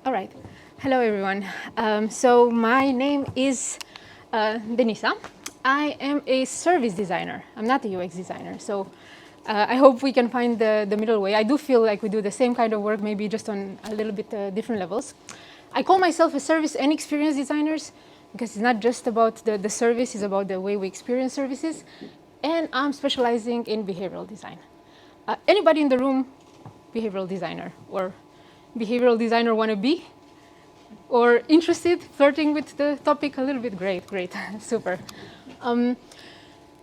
All right. Hello, everyone. So my name is Denisa. I am a service designer. I'm not a UX designer. So I hope we can find the middle way. I do feel like we do the same kind of work, maybe just on a little bit different levels. I call myself a service and experience designers because it's not just about the service, it's about the way we experience services. And I'm specializing in behavioral design. Anybody in the room, behavioral designer or behavioral designer wannabe? Or interested, flirting with the topic a little bit? Great, great, super.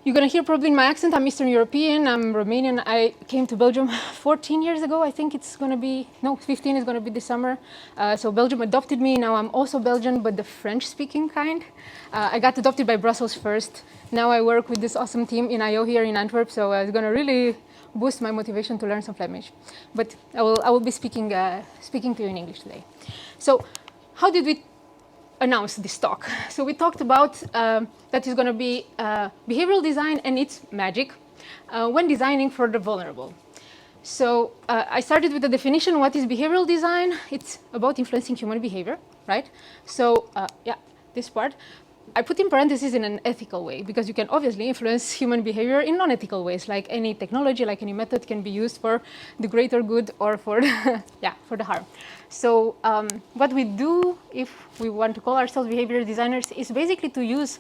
You're gonna hear probably in my accent, I'm Eastern European, I'm Romanian. I came to Belgium 14 years ago. I think it's gonna be, no, 15 is gonna be this summer. So Belgium adopted me. Now I'm also Belgian, but the French-speaking kind. I got adopted by Brussels first. Now I work with this awesome team in IO here in Antwerp, so it's gonna really boost my motivation to learn some Flemish. But I will be speaking to you in English today. So how did we announce this talk? So we talked about that is going to be behavioral design and its magic when designing for the vulnerable. So I started with the definition. What is behavioral design? It's about influencing human behavior, right? So yeah, this part. I put in parentheses in an ethical way because you can obviously influence human behavior in non-ethical ways, like any technology, like any method can be used for the greater good or for the, yeah, for the harm. So what we do if we want to call ourselves behavior designers is basically to use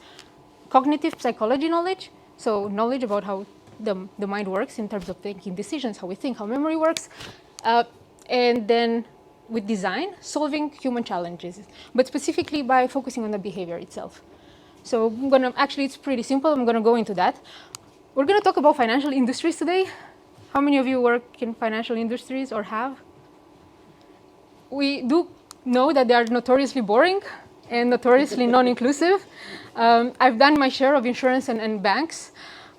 cognitive psychology knowledge, so knowledge about how the mind works in terms of taking decisions, how we think, how memory works, and then with design, solving human challenges, but specifically by focusing on the behavior itself. So I'm gonna, actually it's pretty simple, I'm gonna go into that. We're gonna talk about financial industries today. How many of you work in financial industries or have? We do know that they are notoriously boring and notoriously non-inclusive. I've done my share of insurance and banks.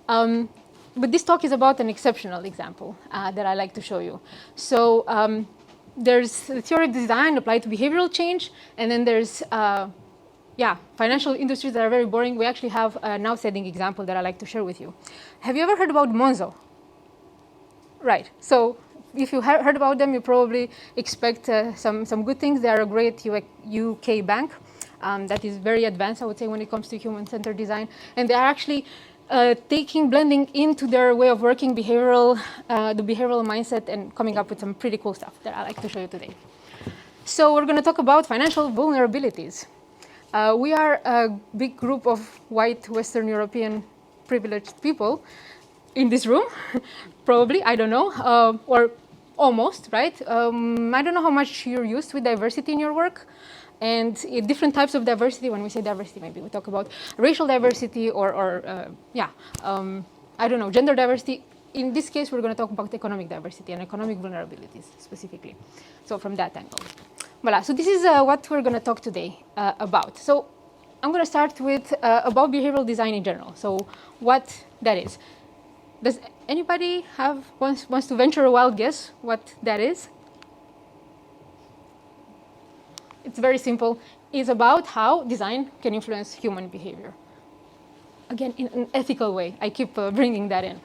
But this talk is about an exceptional example that I like to show you. So there's the theory of design applied to behavioral change, and then there's yeah, financial industries that are very boring. We actually have an outstanding example that I like to share with you. Have you ever heard about Monzo? Right. So if you heard about them, you probably expect some good things. They are a great UK bank that is very advanced, I would say, when it comes to human-centered design. And they are actually blending into their way of working the behavioral mindset and coming up with some pretty cool stuff that I like to show you today. So we're going to talk about financial vulnerabilities. We are a big group of white Western European privileged people in this room, probably, I don't know, or almost, right? I don't know how much you're used with diversity in your work, and different types of diversity. When we say diversity, maybe we talk about racial diversity or yeah, I don't know, gender diversity. In this case, we're going to talk about economic diversity and economic vulnerabilities specifically. So from that angle. Voila, so this is what we're going to talk today about. So I'm going to start with about behavioral design in general. So what that is. Does anybody wants to venture a wild guess what that is? It's very simple. It's about how design can influence human behavior. Again, in an ethical way. I keep bringing that in.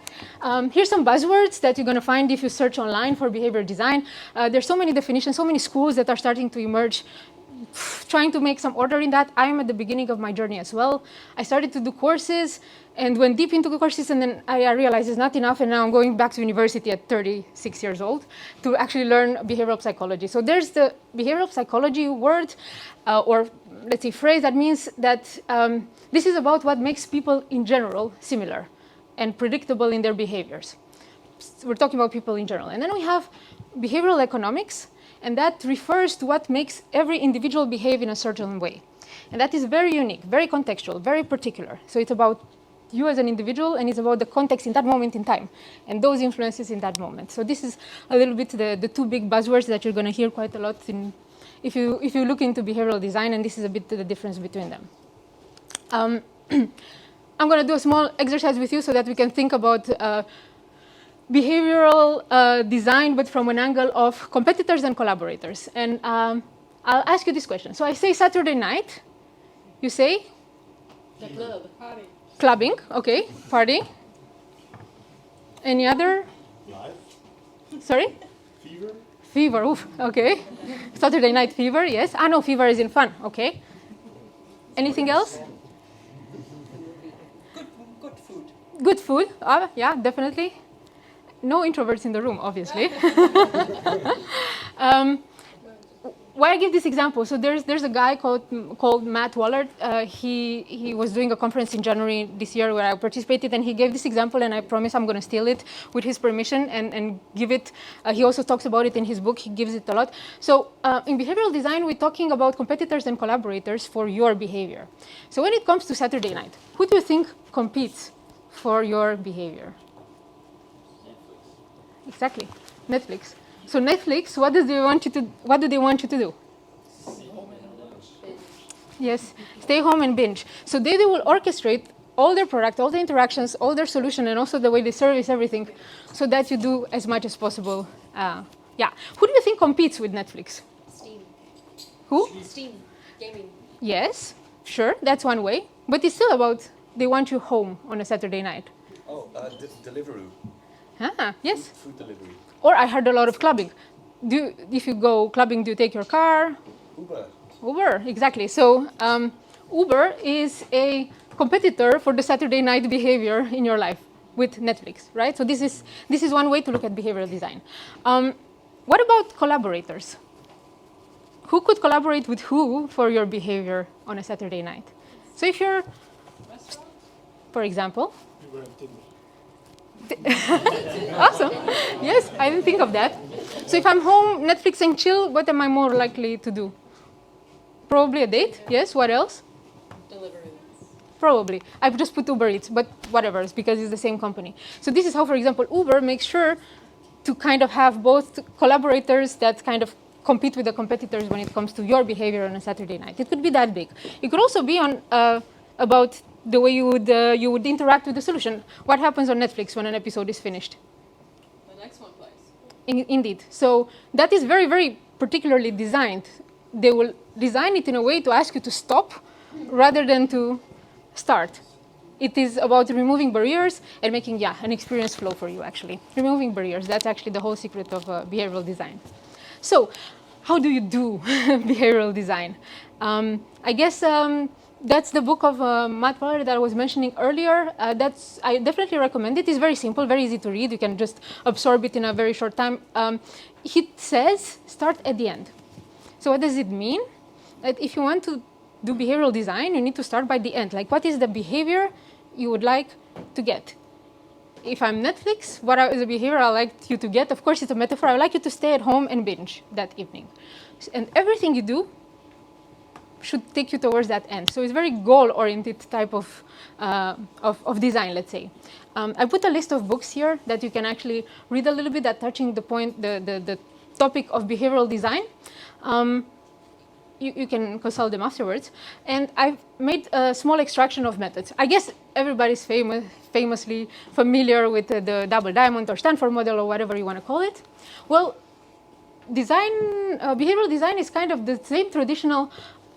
Here's some buzzwords that you're going to find if you search online for behavior design. There's so many definitions, so many schools that are starting to emerge, trying to make some order in that. I'm at the beginning of my journey as well. I started to do courses and went deep into the courses, and then I realized it's not enough, and now I'm going back to university at 36 years old to actually learn behavioral psychology. So there's the behavioral psychology word, or let's say phrase, that means that this is about what makes people in general similar and predictable in their behaviors. We're talking about people in general. And then we have behavioral economics, and that refers to what makes every individual behave in a certain way. And that is very unique, very contextual, very particular. So it's about you as an individual, and it's about the context in that moment in time, and those influences in that moment. So this is a little bit the two big buzzwords that you're going to hear quite a lot if you look into behavioral design, and this is a bit the difference between them. I'm going to do a small exercise with you so that we can think about behavioral design, but from an angle of competitors and collaborators. And I'll ask you this question. So I say Saturday night. You say? The club. Party. Clubbing. Okay. Party. Any other? Live. Sorry? Fever. Fever, oof, okay. Saturday night fever, yes. Ah, no, fever is in fun, okay. Anything else? Good food. Good food, yeah, definitely. No introverts in the room, obviously. Why I give this example? So there's a guy called Matt Wallard. He was doing a conference in January this year where I participated, and he gave this example, and I promise I'm going to steal it with his permission and give it. He also talks about it in his book. He gives it a lot. So in behavioral design, we're talking about competitors and collaborators for your behavior. So when it comes to Saturday night, who do you think competes for your behavior? Exactly, Netflix. So Netflix, what do they want you to do? Yes, stay home and binge. So they will orchestrate all their product, all the interactions, all their solution, and also the way they service everything, so that you do as much as possible. Yeah. Who do you think competes with Netflix? Steam. Who? Steam. Gaming. Yes, sure, that's one way. But it's still about they want you home on a Saturday night. Oh, Deliveroo. Yes. Food delivery. Or I heard a lot of clubbing. If you go clubbing, do you take your car? Uber, exactly. So Uber is a competitor for the Saturday night behavior in your life with Netflix, right? So this is one way to look at behavioral design. What about collaborators? Who could collaborate with who for your behavior on a Saturday night? So if you're, for example, awesome. Yes, I didn't think of that. So if I'm home, Netflix and chill, what am I more likely to do? Probably a date. Yes, what else? Deliveries. Probably. I've just put Uber Eats, but whatever, it's because it's the same company. So this is how, for example, Uber makes sure to kind of have both collaborators that kind of compete with the competitors when it comes to your behavior on a Saturday night. It could be that big. It could also be on about the way you would interact with the solution. What happens on Netflix when an episode is finished? The next one plays. Indeed. So that is very, very particularly designed. They will design it in a way to ask you to stop rather than to start. It is about removing barriers and making, an experience flow for you, actually. Removing barriers, that's actually the whole secret of behavioral design. So how do you do behavioral design? I guess that's the book of Matt Wallard that I was mentioning earlier. I definitely recommend it. It's very simple, very easy to read. You can just absorb it in a very short time. He says, start at the end. So what does it mean? That if you want to do behavioral design, you need to start by the end. Like, what is the behavior you would like to get? If I'm Netflix, what is the behavior I'd like you to get? Of course, it's a metaphor. I would like you to stay at home and binge that evening. And everything you do should take you towards that end. So it's very goal-oriented type of design, let's say. I put a list of books here that you can actually read a little bit that touching the point, the topic of behavioral design. You can consult them afterwards. And I've made a small extraction of methods. I guess everybody's famously familiar with the double diamond or Stanford model or whatever you want to call it. Well, behavioral design is kind of the same traditional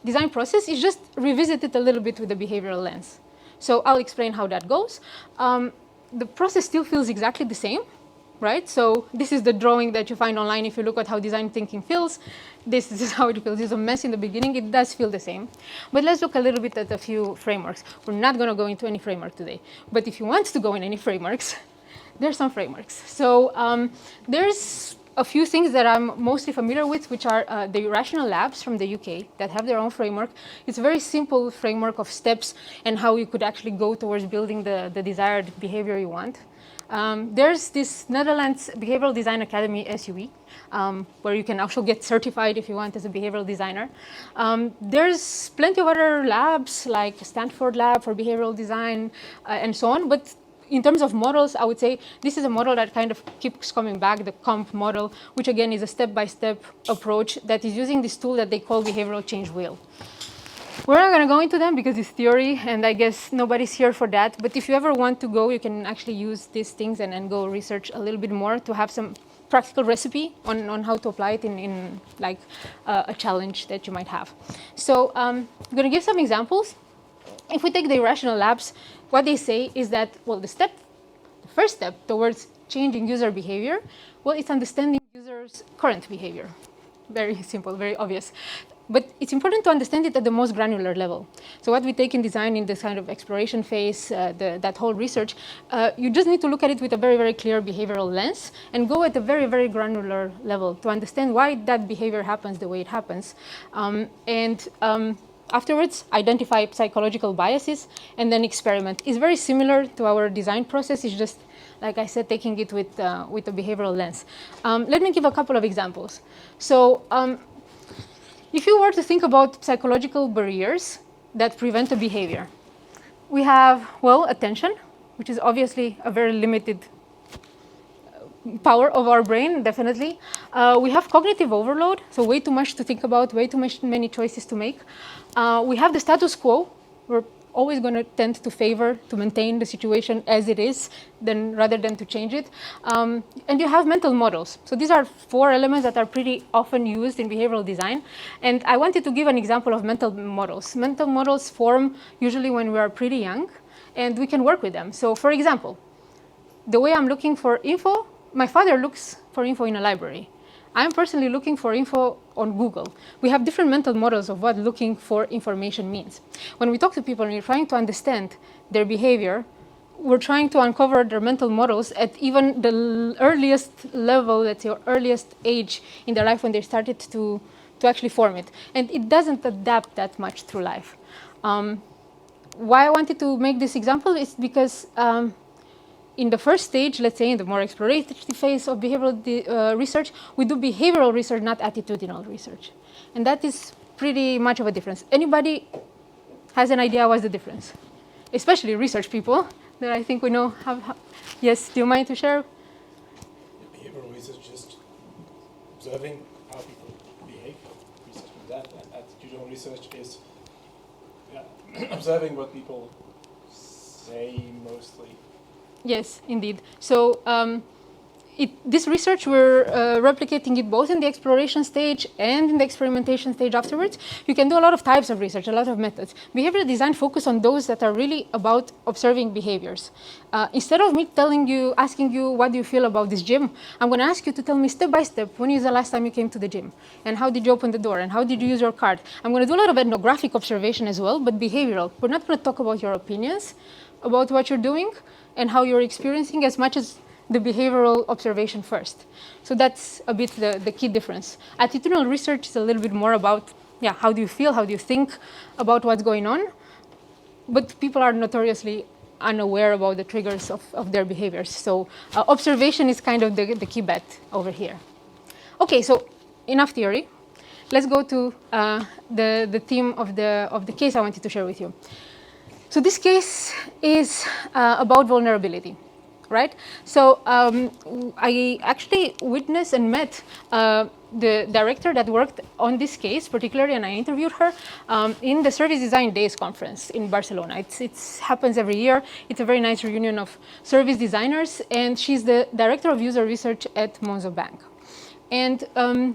design process. It's just revisited a little bit with the behavioral lens. So I'll explain how that goes. The process still feels exactly the same, right? So this is the drawing that you find online. If you look at how design thinking feels, this is how it feels. It's a mess in the beginning. It does feel the same. But let's look a little bit at a few frameworks. We're not going to go into any framework today. But if you want to go in any frameworks, there's some frameworks. So there's a few things that I'm mostly familiar with, which are the Rational Labs from the UK that have their own framework. It's a very simple framework of steps and how you could actually go towards building the desired behavior you want. There's this Netherlands Behavioral Design Academy, SUE, where you can also get certified if you want as a behavioral designer. There's plenty of other labs like Stanford Lab for behavioral design and so on. But in terms of models, I would say this is a model that kind of keeps coming back, the COMP model, which again is a step-by-step approach that is using this tool that they call behavioral change wheel. We're not going to go into them because it's theory, and I guess nobody's here for that. But if you ever want to go, you can actually use these things and go research a little bit more to have some practical recipe on how to apply it in like a challenge that you might have. So I'm going to give some examples. If we take the Irrational Labs, what they say is that, well, the first step towards changing user behavior, well, it's understanding user user's current behavior. Very simple, very obvious. But it's important to understand it at the most granular level. So what we take in design in this kind of exploration phase, that whole research, you just need to look at it with a very, very clear behavioral lens and go at a very, very granular level to understand why that behavior happens the way it happens. Afterwards, identify psychological biases and then experiment. It's very similar to our design process. It's just, like I said, taking it with a behavioral lens. Let me give a couple of examples. So if you were to think about psychological barriers that prevent a behavior, we have, well, attention, which is obviously a very limited power of our brain, definitely. We have cognitive overload, so way too much to think about, way too many choices to make. We have the status quo. We're always going to tend to favor to maintain the situation as it is rather than to change it. And you have mental models. So these are 4 elements that are pretty often used in behavioral design. And I wanted to give an example of mental models. Mental models form usually when we are pretty young, and we can work with them. So for example, the way I'm looking for info, my father looks for info in a library. I'm personally looking for info on Google. We have different mental models of what looking for information means. When we talk to people and we're trying to understand their behavior, we're trying to uncover their mental models at even the earliest level, let's say, or earliest age in their life when they started to actually form it. And it doesn't adapt that much through life. Why I wanted to make this example is because in the first stage, let's say in the more exploratory phase of behavioral research, we do behavioral research, not attitudinal research. And that is pretty much of a difference. Anybody has an idea what's the difference? Especially research people that I think we know have. Yes, do you mind to share? Behavioral research is just observing how people behave. Research with that. Attitudinal research is observing what people say mostly. Yes, indeed. So this research, we're replicating it both in the exploration stage and in the experimentation stage afterwards. You can do a lot of types of research, a lot of methods. Behavioral design focus on those that are really about observing behaviors. Instead of me asking you, what do you feel about this gym? I'm going to ask you to tell me step by step, when is the last time you came to the gym? And how did you open the door? And how did you use your card? I'm going to do a lot of ethnographic observation as well, but behavioral. We're not going to talk about your opinions about what you're doing and how you're experiencing as much as the behavioral observation first. So that's a bit the key difference. Attitudinal research is a little bit more about, how do you feel, how do you think about what's going on? But people are notoriously unaware about the triggers of their behaviors. So observation is kind of the key bet over here. Okay, so enough theory. Let's go to the theme of the case I wanted to share with you. So this case is about vulnerability, right? So I actually witnessed and met the director that worked on this case particularly, and I interviewed her in the Service Design Days conference in Barcelona. It happens every year. It's a very nice reunion of service designers, and she's the director of user research at Monzo Bank. And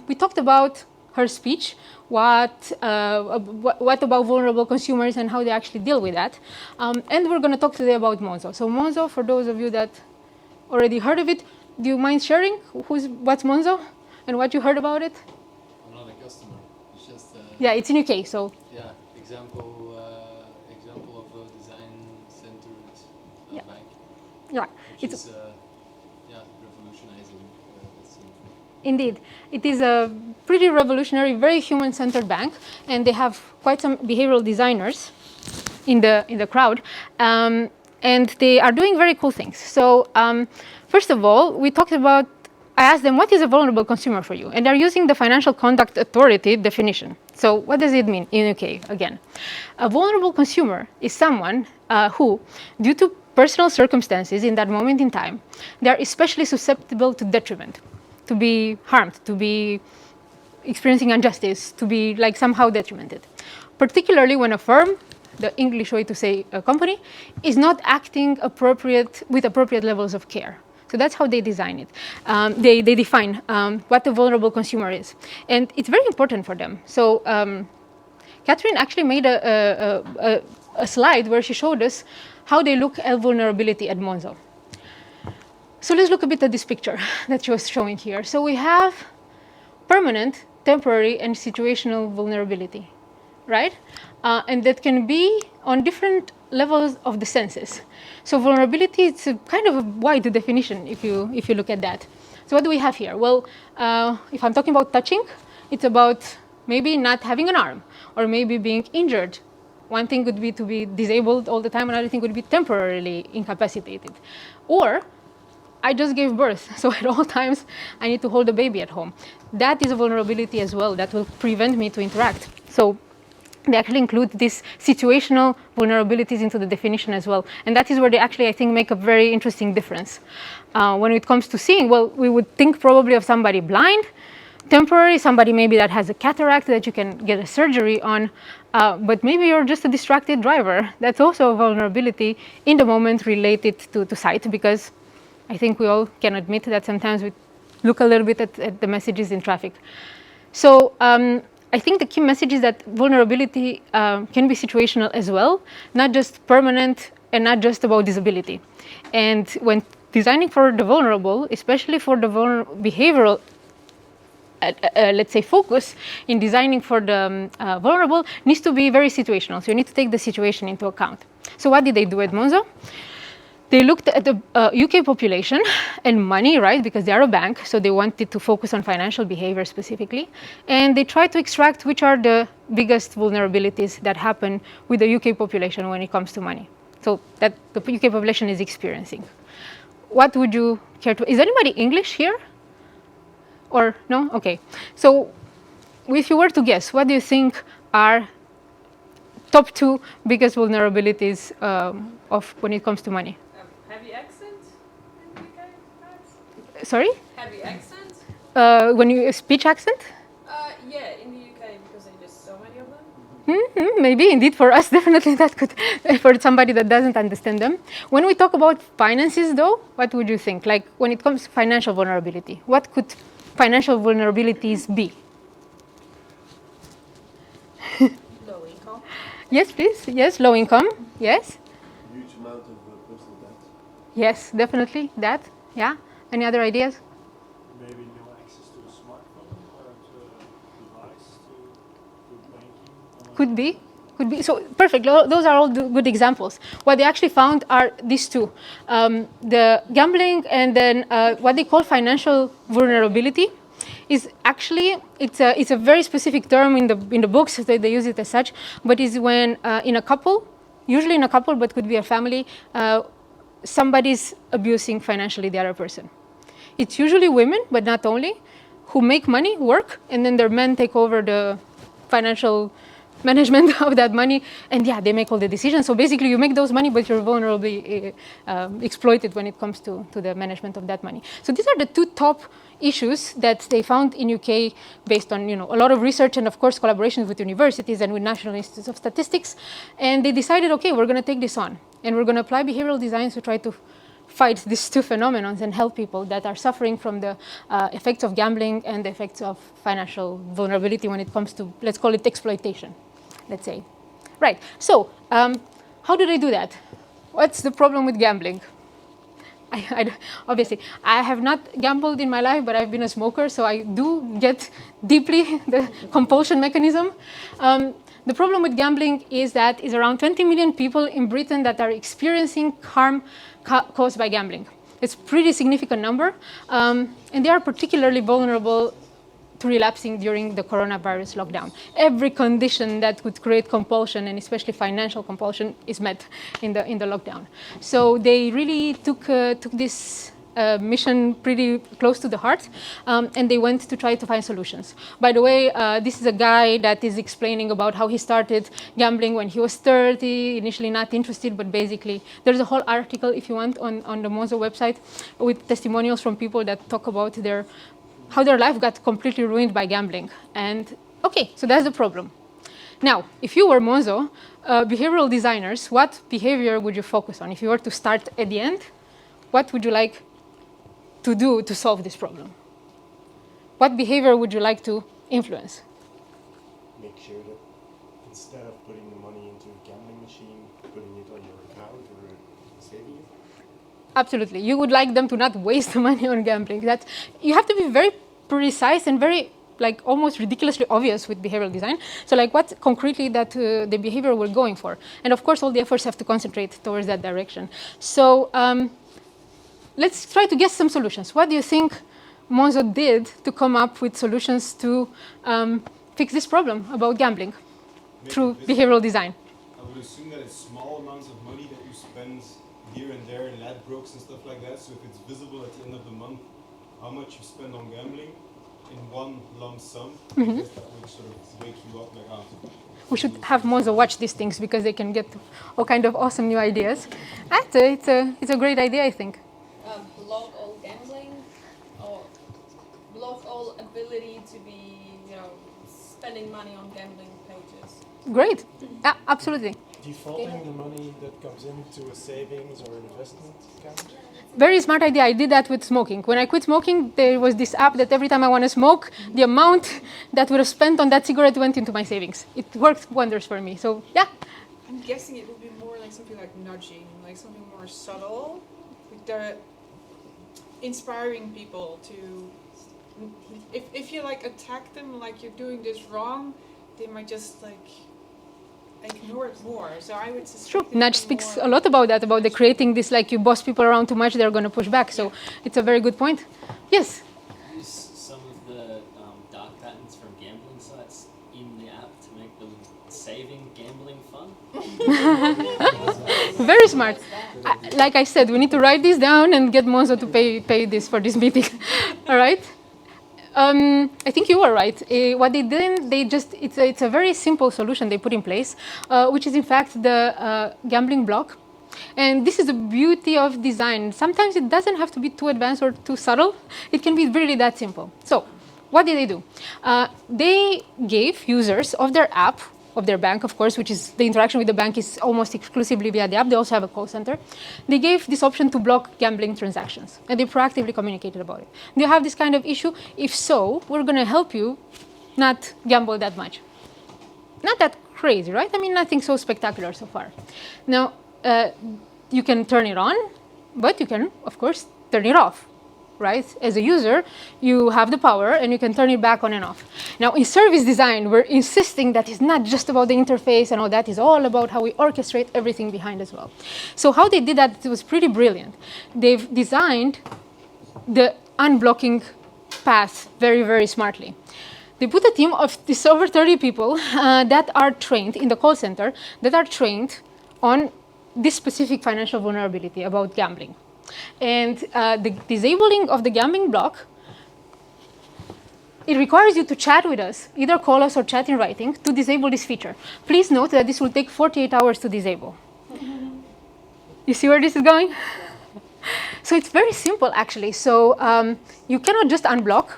we talked about her speech, what about vulnerable consumers and how they actually deal with that. And we're going to talk today about Monzo. So Monzo, for those of you that already heard of it, do you mind sharing what's Monzo and what you heard about it? I'm not a customer. It's just yeah, it's in UK, so example of a design-centered bank. Yeah, which is revolutionizing. Indeed, it is a pretty revolutionary, very human-centered bank, and they have quite some behavioral designers in the crowd, and they are doing very cool things. So first of all, I asked them, what is a vulnerable consumer for you? And they're using the Financial Conduct Authority definition. So what does it mean in UK? Again, a vulnerable consumer is someone who, due to personal circumstances in that moment in time, they are especially susceptible to detriment, to be harmed, to be experiencing injustice, to be somehow detrimented. Particularly when a firm, the English way to say a company, is not acting with appropriate levels of care. So that's how they design it. They define what a vulnerable consumer is. And it's very important for them. So Catherine actually made a slide where she showed us how they look at vulnerability at Monzo. So let's look a bit at this picture that she was showing here. So we have permanent, temporary, and situational vulnerability, right? And that can be on different levels of the senses. So vulnerability, it's a kind of a wide definition if you look at that. So what do we have here? Well, if I'm talking about touching, it's about maybe not having an arm, or maybe being injured. One thing would be to be disabled all the time, another thing would be temporarily incapacitated. Or I just gave birth, so at all times I need to hold a baby at home. That is a vulnerability as well that will prevent me to interact. So they actually include these situational vulnerabilities into the definition as well. And that is where they actually, I think, make a very interesting difference. When it comes to seeing, well, we would think probably of somebody blind, temporary, somebody maybe that has a cataract that you can get a surgery on, but maybe you're just a distracted driver. That's also a vulnerability in the moment related to sight, because I think we all can admit that sometimes we look a little bit at the messages in traffic. So I think the key message is that vulnerability can be situational as well, not just permanent and not just about disability. And when designing for the vulnerable, especially for the behavioral let's say focus in designing for the vulnerable, needs to be very situational. So you need to take the situation into account. So what did they do at Monzo? They looked at the UK population and money, right? Because they are a bank, so they wanted to focus on financial behavior specifically. And they tried to extract which are the biggest vulnerabilities that happen with the UK population when it comes to money. So that the UK population is experiencing. What would you care to? Is anybody English here? Or no? Okay. So if you were to guess, what do you think are top 2 biggest vulnerabilities of when it comes to money? Heavy accent in the UK, perhaps? Sorry? Heavy accent? When you speech accent? Yeah, in the UK, because there's just so many of them. Maybe indeed for us, definitely that could, for somebody that doesn't understand them. When we talk about finances though, what would you think? Like when it comes to financial vulnerability, what could financial vulnerabilities be? Low income. Yes, please. Yes, low income. Yes. Huge amount of personal debt. Yes, definitely that. Yeah. Any other ideas? Maybe no access to a smartphone or to a device to banking. Could be. Could be. So perfect. Those are all good examples. What they actually found are these two: the gambling and then what they call financial vulnerability. Is actually it's a very specific term in the books. They use it as such, but is when in a couple, usually in a couple, but could be a family, somebody's abusing financially the other person. It's usually women, but not only, who make money, work, and then their men take over the financial management of that money, and yeah, they make all the decisions. So basically you make those money, but you're vulnerably exploited when it comes to the management of that money. So these are the 2 top issues that they found in UK based on a lot of research and of course collaborations with universities and with National Institutes of Statistics. And they decided, okay, we're going to take this on and we're going to apply behavioral design to try to fight these 2 phenomena and help people that are suffering from the effects of gambling and the effects of financial vulnerability when it comes to, let's call it exploitation, let's say. Right, so how do they do that? What's the problem with gambling? Obviously, I have not gambled in my life, but I've been a smoker, so I do get deeply the compulsion mechanism. The problem with gambling is that is around 20 million people in Britain that are experiencing harm caused by gambling. It's a pretty significant number, and they are particularly vulnerable to relapsing during the coronavirus lockdown. Every condition that would create compulsion, and especially financial compulsion, is met in the lockdown. So they really took this mission pretty close to the heart, and they went to try to find solutions. By the way, this is a guy that is explaining about how he started gambling when he was 30, initially not interested, but basically there's a whole article, if you want, on the Monzo website with testimonials from people that talk about how their life got completely ruined by gambling. And okay, so that's the problem. Now, if you were Monzo, behavioral designers, what behavior would you focus on? If you were to start at the end, what would you like to do to solve this problem? What behavior would you like to influence? Make sure that instead of putting the money into a gambling machine, putting it on your account or saving it. Absolutely. You would like them to not waste the money on gambling. You have to be very precise and very like almost ridiculously obvious with behavioral design. So like what concretely that the behavior we're going for. And of course, all the efforts have to concentrate towards that direction. So let's try to guess some solutions. What do you think Monzo did to come up with solutions to fix this problem about gambling through behavioral design? I would assume that it's small amounts of money that you spend here and there in Ladbrokes and stuff like that. So if it's visible at the end of the month how much you spend on gambling in one lump sum, I guess that would sort of wake you up like, ah. We should have Monzo watch these things because they can get all kind of awesome new ideas. It's a great idea, I think. Block all gambling, or block all ability to be, spending money on gambling pages. Great. Yeah, absolutely. Defaulting the money that comes into a savings or investment account? Very smart idea. I did that with smoking. When I quit smoking, there was this app that every time I want to smoke, the amount that would have spent on that cigarette went into my savings. It worked wonders for me. So, yeah. I'm guessing it would be more like something like nudging, like something more subtle. Like they're inspiring people to, if you like attack them like you're doing this wrong, they might just like ignore it more. So I would suspect True. Nudge speaks a lot about that, about the creating this, like you boss people around too much, they're going to push back. So it's a very good point. Yes? Use some of the dark patterns from gambling sites in the app to make them saving gambling fun. Very smart. Like I said, we need to write this down and get Monzo to pay this for this meeting. All right? I think you were right. What they did, it's a very simple solution they put in place, which is in fact the gambling block. And this is the beauty of design. Sometimes it doesn't have to be too advanced or too subtle. It can be really that simple. So what did they do? They gave users of their app, of their bank, of course, which is the interaction with the bank is almost exclusively via the app. They also have a call center. They gave this option to block gambling transactions, and they proactively communicated about it. Do you have this kind of issue? If so, we're going to help you not gamble that much. Not that crazy, right? I mean, nothing so spectacular so far. Now, you can turn it on, but you can, of course, turn it off. Right? As a user, you have the power and you can turn it back on and off. Now, in service design, we're insisting that it's not just about the interface and all that. It's all about how we orchestrate everything behind as well. So how they did that, it was pretty brilliant. They've designed the unblocking path very, very smartly. They put a team of this over 30 people that are trained in the call center, that are trained on this specific financial vulnerability about gambling. And the disabling of the gambling block, it requires you to chat with us, either call us or chat in writing, to disable this feature. Please note that this will take 48 hours to disable. You see where this is going? So it's very simple, actually. So you cannot just unblock.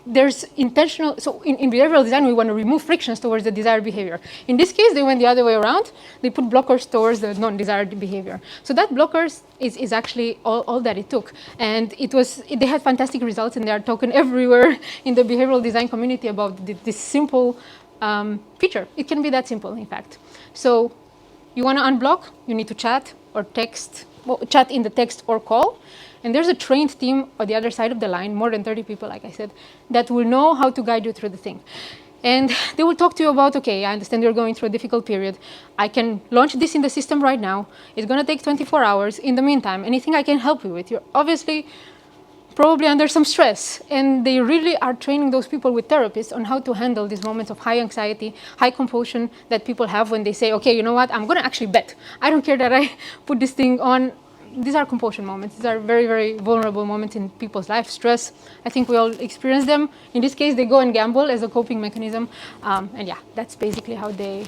There's intentional, so in behavioral design, we want to remove frictions towards the desired behavior. In this case, they went the other way around. They put blockers towards the non-desired behavior. So that blockers is actually all that it took. And they had fantastic results, and they are talking everywhere in the behavioral design community about this simple feature. It can be that simple, in fact. So you want to unblock, you need to chat or text, chat in the text or call. And there's a trained team on the other side of the line, more than 30 people, like I said, that will know how to guide you through the thing. And they will talk to you about, okay, I understand you're going through a difficult period. I can launch this in the system right now. It's going to take 24 hours. In the meantime, anything I can help you with? You're obviously probably under some stress. And they really are training those people with therapists on how to handle these moments of high anxiety, high compulsion that people have when they say, okay, you know what, I'm going to actually bet. I don't care that I put this thing on. These are compulsion moments. These are very, very vulnerable moments in people's life. Stress, I think we all experience them. In this case, they go and gamble as a coping mechanism. And yeah, that's basically how they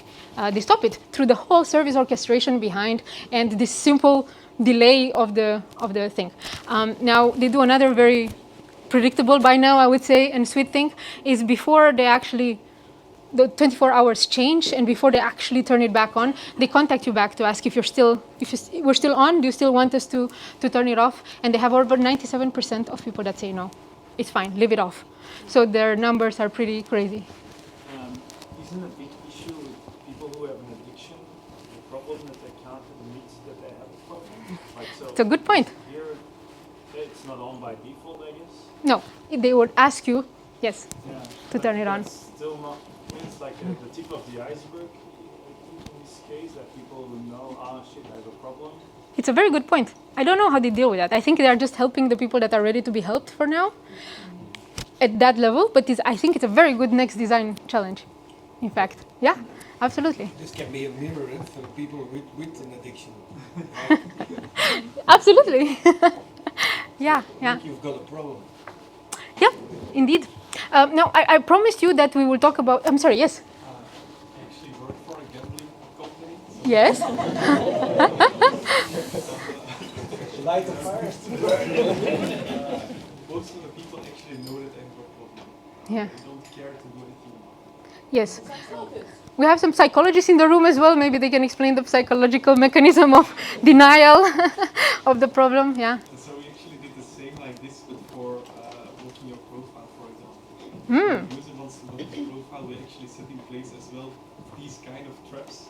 stop it, through the whole service orchestration behind and this simple delay of the thing. Now, they do another very predictable by now, I would say, and sweet thing, is before they actually the 24 hours change, and before they actually turn it back on, they contact you back to ask if we're still on, do you still want us to turn it off? And they have over 97% of people that say no, it's fine, leave it off. So their numbers are pretty crazy. Isn't a big issue with people who have an addiction the problem that they can't admit that they have a problem? Like, so it's a good point. Here, it's not on by default, I guess? No, they would ask you Yes, Yeah, to but turn it on. that's still not, it's like the tip of the iceberg in this case, that people will know, ah shit, I have a problem. It's a very good point. I don't know how they deal with that. I think they are just helping the people that are ready to be helped for now at that level, but I think it's a very good next design challenge, in fact. Yeah, absolutely. This can be a mirror for people with an addiction. Absolutely. Yeah, yeah. Think you've got a problem. Yeah, indeed. Now, I promised you that we will talk about, I'm sorry, yes? Actually work for a gambling company. So Yes? Light the fire. most of the people actually know that I've got a problem. Yeah. They don't care to do anything about it. Yes. We have some psychologists in the room as well. Maybe they can explain the psychological mechanism of denial of the problem. Yeah. And so we actually did the same like this, but for blocking your profile, for example. Hmm. If the user wants to block your profile, we actually set in place as well these kind of traps,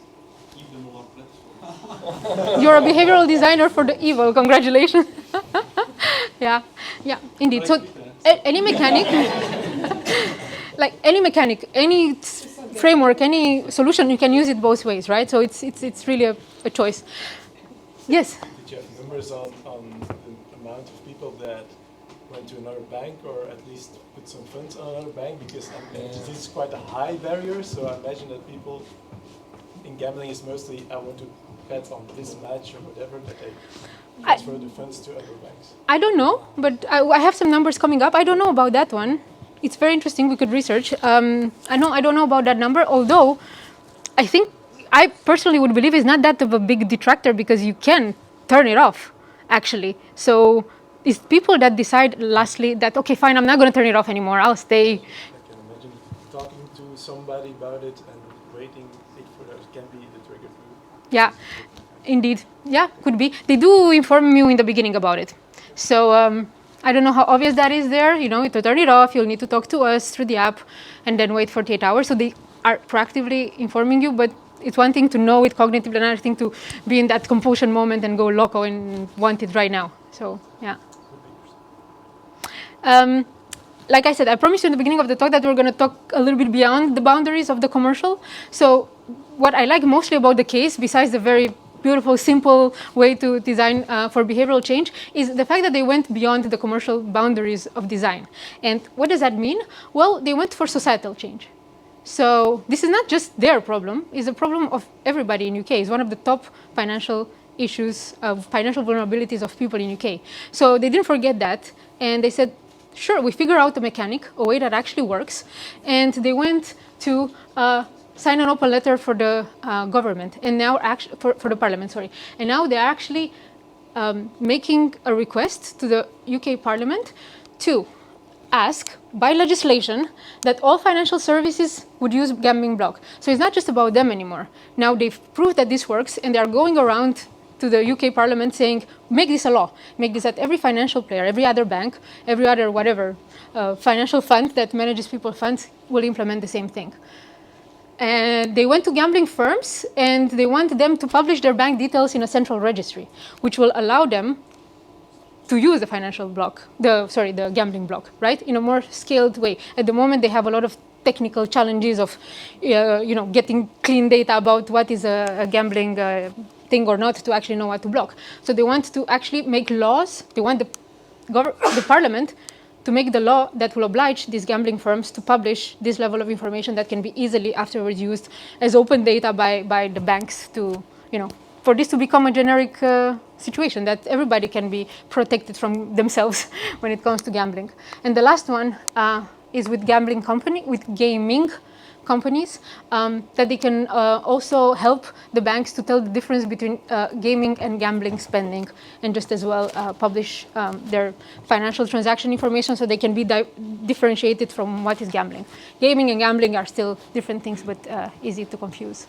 keep them on our platform. You're a behavioral designer for the evil. Congratulations. Yeah, yeah, indeed. So any mechanic, like any mechanic, any framework, any solution, you can use it both ways, right? So it's really a choice. Yes. Did you have numbers on the amount of people that went to another bank, or at least put some funds on another bank? Because this is quite a high barrier, so I imagine that people in gambling is mostly, I want to bet on this match or whatever, that they transfer the funds to other banks. I don't know, but I have some numbers coming up. I don't know about that one. It's very interesting. We could research. I don't know about that number, although I personally would believe it's not that of a big detractor, because you can turn it off, actually. So it's people that decide lastly that, okay, fine, I'm not going to turn it off anymore. I'll stay. I can imagine talking to somebody about it and waiting for that can be the trigger for you. Yeah, indeed. Yeah, could be. They do inform you in the beginning about it. So I don't know how obvious that is there. You know, to turn it off, you'll need to talk to us through the app and then wait 48 hours. So they are proactively informing you, but it's one thing to know it cognitively, another thing to be in that compulsion moment and go loco and want it right now. So, yeah. Like I said, I promised you in the beginning of the talk that we're going to talk a little bit beyond the boundaries of the commercial. So what I like mostly about the case, besides the very beautiful, simple way to design for behavioral change, is the fact that they went beyond the commercial boundaries of design. And what does that mean? Well, they went for societal change. So this is not just their problem, it's a problem of everybody in UK. It's one of the top financial issues of financial vulnerabilities of people in UK. So they didn't forget that, and they said, sure, we figure out a mechanic, a way that actually works, and they went to sign an open letter for the government, and now for the parliament, sorry. And now they're actually making a request to the UK Parliament to ask by legislation that all financial services would use gambling block. So it's not just about them anymore. Now they've proved that this works, and they are going around to the UK Parliament saying, make this a law. Make this at every financial player, every other bank, every other whatever financial fund that manages people's funds will implement the same thing. And they went to gambling firms, and they want them to publish their bank details in a central registry, which will allow them to use the financial block, the gambling block, right, in a more scaled way. At the moment, they have a lot of technical challenges of, getting clean data about what is a gambling thing or not to actually know what to block. So they want to actually make laws. They want the parliament to make the law that will oblige these gambling firms to publish this level of information that can be easily afterwards used as open data by the banks to, for this to become a generic situation that everybody can be protected from themselves when it comes to gambling. And the last one is with gaming companies, that they can also help the banks to tell the difference between gaming and gambling spending, and just as well publish their financial transaction information so they can be differentiated from what is gambling. Gaming and gambling are still different things, but easy to confuse.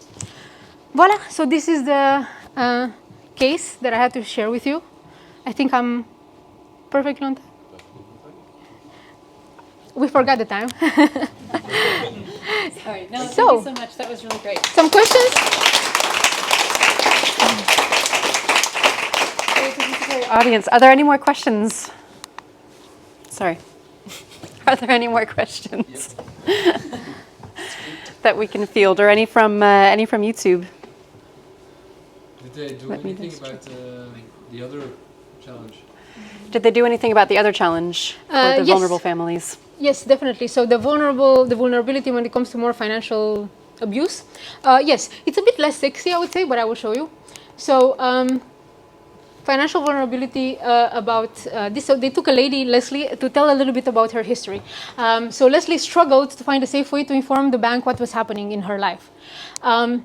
Voila, so this is the case that I had to share with you. I think I'm perfectly on time. We forgot the time. Sorry, no, thank you so much. That was really great. Some questions? Audience, are there any more questions? Sorry. Are there any more questions that we can field, or any from YouTube? Did they do anything about the other challenge? Did they do anything about the other challenge for the vulnerable families? Yes, definitely. So the vulnerability when it comes to more financial abuse. Yes, it's a bit less sexy, I would say, but I will show you. So financial vulnerability about this. So they took a lady, Leslie, to tell a little bit about her history. So Leslie struggled to find a safe way to inform the bank what was happening in her life. And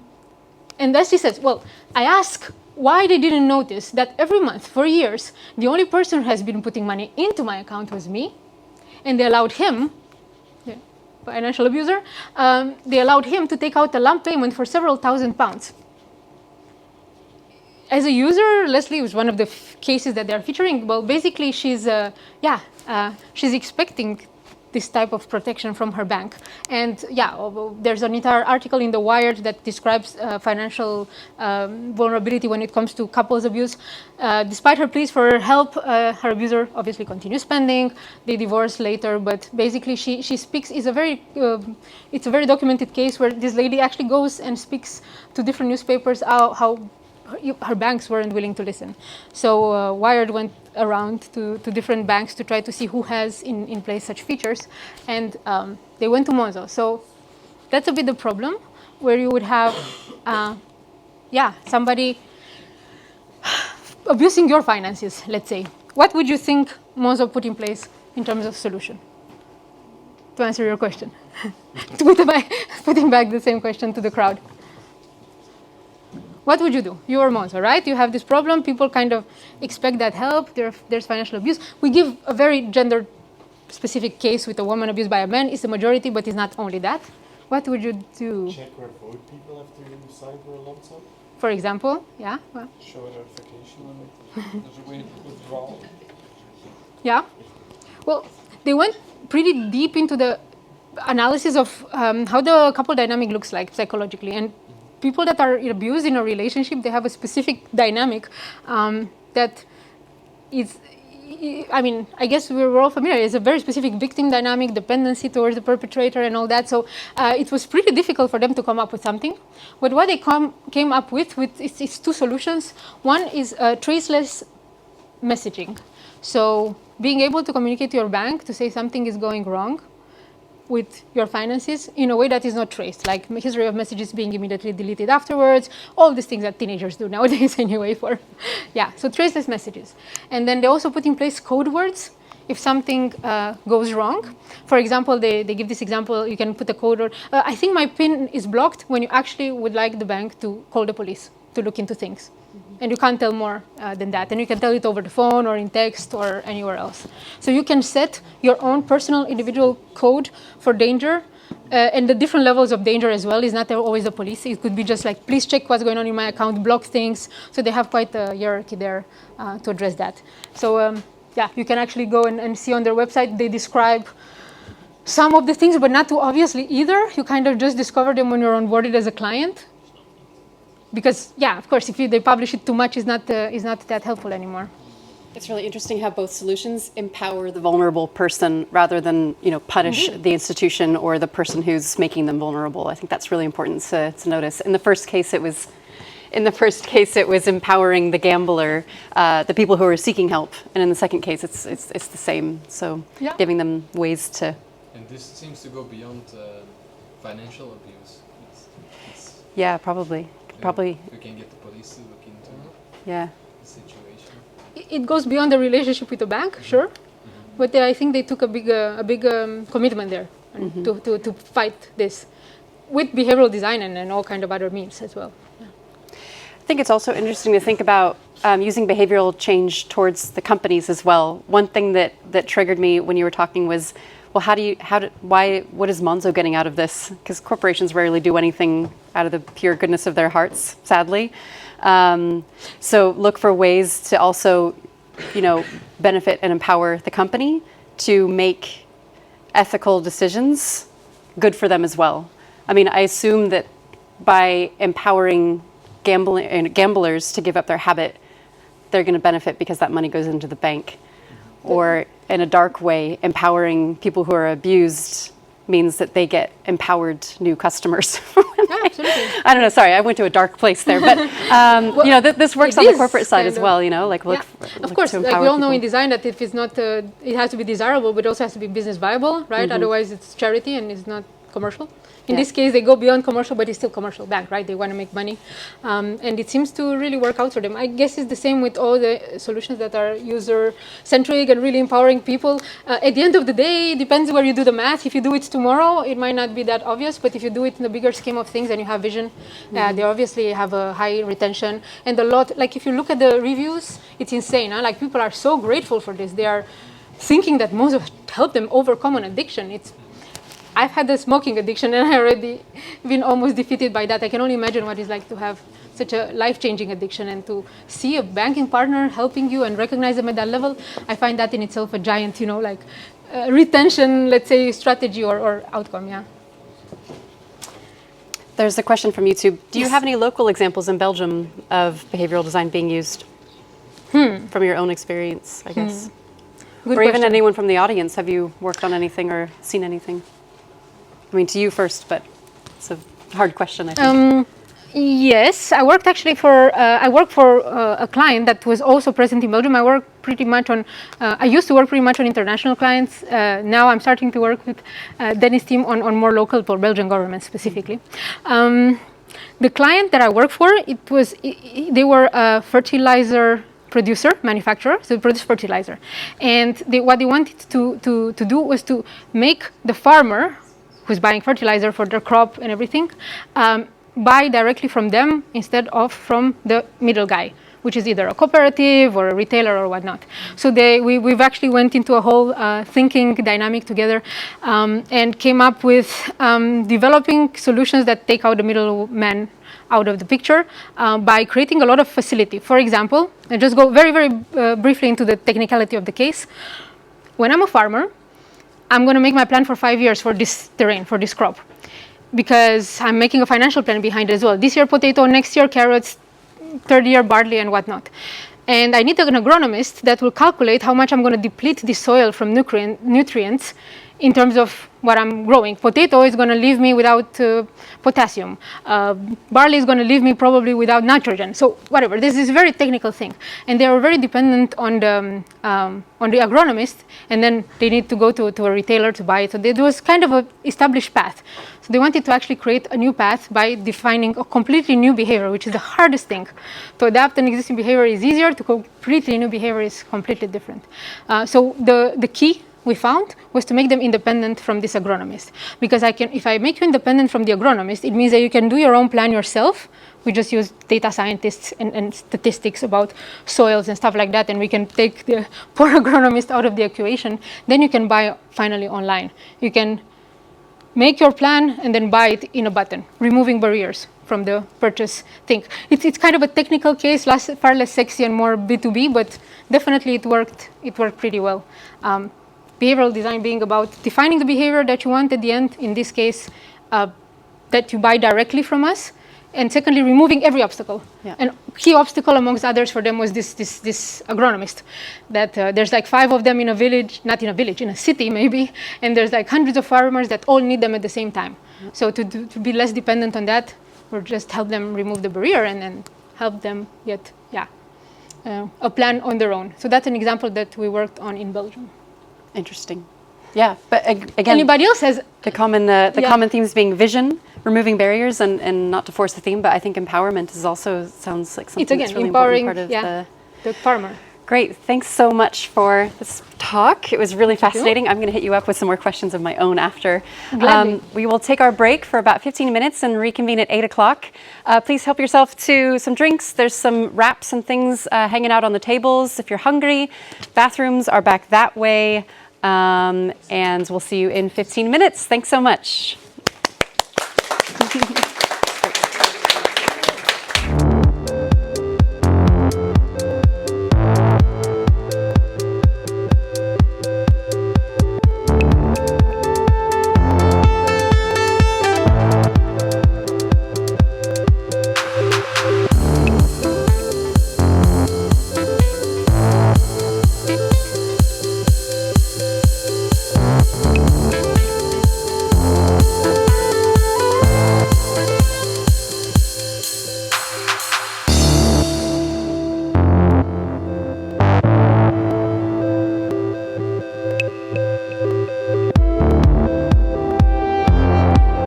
Leslie says, well, I asked why they didn't notice that every month for years, the only person who has been putting money into my account was me. And they allowed him, the financial abuser, they allowed him to take out a lump payment for several £1,000s. As a user, Leslie was one of the cases that they're featuring. Well, basically, she's expecting this type of protection from her bank. And there's an entire article in The Wired that describes financial vulnerability when it comes to couples abuse. Despite her pleas for help, her abuser obviously continues spending. They divorce later, but basically she speaks, it's a very documented case where this lady actually goes and speaks to different newspapers how her banks weren't willing to listen. So Wired went around to different banks to try to see who has in place such features, and they went to Monzo. So that's a bit the problem, where you would have somebody abusing your finances, let's say. What would you think Monzo put in place in terms of solution? To answer your question. Putting back the same question to the crowd. What would you do? You are Monzo, right? You have this problem. People kind of expect that help. There's financial abuse. We give a very gender-specific case with a woman abused by a man. It's the majority, but it's not only that. What would you do? Check where both people have to sign for a lump sum. For example, yeah. Well. Show a notification limit. There's a way to withdraw. Yeah. Well, they went pretty deep into the analysis of how the couple dynamic looks like psychologically, and people that are abused in a relationship, they have a specific dynamic that is, I mean, I guess we're all familiar. It's a very specific victim dynamic, dependency towards the perpetrator and all that. So it was pretty difficult for them to come up with something. But what they came up with it's two solutions. One is traceless messaging. So being able to communicate to your bank to say something is going wrong with your finances in a way that is not traced, like history of messages being immediately deleted afterwards, all these things that teenagers do nowadays anyway so traceless messages. And then they also put in place code words if something goes wrong. For example, they give this example, you can put a code word, I think my PIN is blocked, when you actually would like the bank to call the police to look into things. And you can't tell more than that. And you can tell it over the phone or in text or anywhere else. So you can set your own personal individual code for danger and the different levels of danger as well. It's not always the police. It could be just like, please check what's going on in my account, block things. So they have quite a hierarchy there to address that. So you can actually go and see on their website, they describe some of the things, but not too obviously either. You kind of just discover them when you're onboarded as a client. Because, of course, if they publish it too much, it's not that helpful anymore. It's really interesting how both solutions empower the vulnerable person rather than punish the institution or the person who's making them vulnerable. I think that's really important to notice. In the first case, it was empowering the gambler, the people who are seeking help, and in the second case, it's the same. So giving them ways to. And this seems to go beyond financial abuse. Yeah, probably. Probably. We can get the police to look into the situation. It goes beyond the relationship with the bank, sure, but I think they took a big commitment there to fight this with behavioral design and all kind of other means as well. Yeah. I think it's also interesting to think about using behavioral change towards the companies as well. One thing that triggered me when you were talking was, well, what is Monzo getting out of this? Because corporations rarely do anything out of the pure goodness of their hearts, sadly. So look for ways to also, benefit and empower the company to make ethical decisions good for them as well. I mean, I assume that by empowering gamblers to give up their habit, they're going to benefit because that money goes into the bank. in a dark way, empowering people who are abused means that they get empowered new customers. Absolutely. I don't know, sorry, I went to a dark place there, but you know, this works on the corporate side as well, you know, like look, of course, to like empower we all know people. in design that if it's not, it has to be desirable, but it also has to be business viable, right? Otherwise it's charity and it's not commercial. In this case, they go beyond commercial, but it's still commercial bank, right? They want to make money. And it seems to really work out for them. I guess it's the same with all the solutions that are user-centric and really empowering people. At the end of the day, it depends where you do the math. If you do it tomorrow, it might not be that obvious, but if you do it in the bigger scheme of things and you have vision, they obviously have a high retention. And a lot, like if you look at the reviews, it's insane. Huh? Like people are so grateful for this. They are thinking that Monzo helped them overcome an addiction. I've had a smoking addiction and I already been almost defeated by that. I can only imagine what it's like to have such a life-changing addiction and to see a banking partner helping you and recognize them at that level. I find that in itself a giant, you know, like retention, let's say, strategy or outcome, yeah. There's a question from YouTube. Do you have any local examples in Belgium of behavioral design being used? From your own experience, I guess. Good or even question. anyone from the audience. Have you worked on anything or seen anything? I mean, to you first, but it's a hard question, I think. Yes, I worked actually for a client that was also present in Belgium. I work pretty much on, I used to work pretty much on international clients. Now I'm starting to work with Dennis' team on more local for Belgian government specifically. The client that I work for, they were a fertilizer manufacturer, so they produce fertilizer. And what they wanted to do was to make the farmer who's buying fertilizer for their crop and everything, buy directly from them instead of from the middle guy, which is either a cooperative or a retailer or whatnot. So we've actually went into a whole thinking dynamic together and came up with developing solutions that take out the middleman out of the picture by creating a lot of facility. For example, I just go very, very briefly into the technicality of the case. When I'm a farmer, I'm going to make my plan for 5 years for this terrain, for this crop, because I'm making a financial plan behind it as well. This year potato, next year carrots, third year barley and whatnot. And I need an agronomist that will calculate how much I'm going to deplete the soil from nutrients in terms of what I'm growing. Potato is going to leave me without potassium. Barley is going to leave me probably without nitrogen. So whatever, this is a very technical thing. And they are very dependent on the agronomist, and then they need to go to a retailer to buy it. So there was kind of an established path. So they wanted to actually create a new path by defining a completely new behavior, which is the hardest thing. To adapt an existing behavior is easier, to completely new behavior is completely different. So the key we found was to make them independent from this agronomist. Because if I make you independent from the agronomist, it means that you can do your own plan yourself. We just use data scientists and statistics about soils and stuff like that, and we can take the poor agronomist out of the equation. Then you can buy finally online. You can make your plan and then buy it in a button, removing barriers from the purchase thing. It's kind of a technical case, far less sexy and more B2B, but definitely it worked pretty well. Behavioral design being about defining the behavior that you want at the end, in this case, that you buy directly from us, and secondly, removing every obstacle. Yeah. And key obstacle amongst others for them was this agronomist, that there's like 5 of them in a village, not in a village, in a city maybe, and there's like hundreds of farmers that all need them at the same time. So to be less dependent on that, or just help them remove the barrier and then help them get, a plan on their own. So that's an example that we worked on in Belgium. Interesting. Yeah, but again, anybody else has the common themes being vision, removing barriers, and not to force the theme, but I think empowerment is also sounds like something that's really empowering, important part of the farmer. Great, thanks so much for this talk. It was really fascinating. I'm going to hit you up with some more questions of my own after. We will take our break for about 15 minutes and reconvene at 8 o'clock. Please help yourself to some drinks. There's some wraps and things hanging out on the tables if you're hungry. Bathrooms are back that way. And we'll see you in 15 minutes. Thanks so much.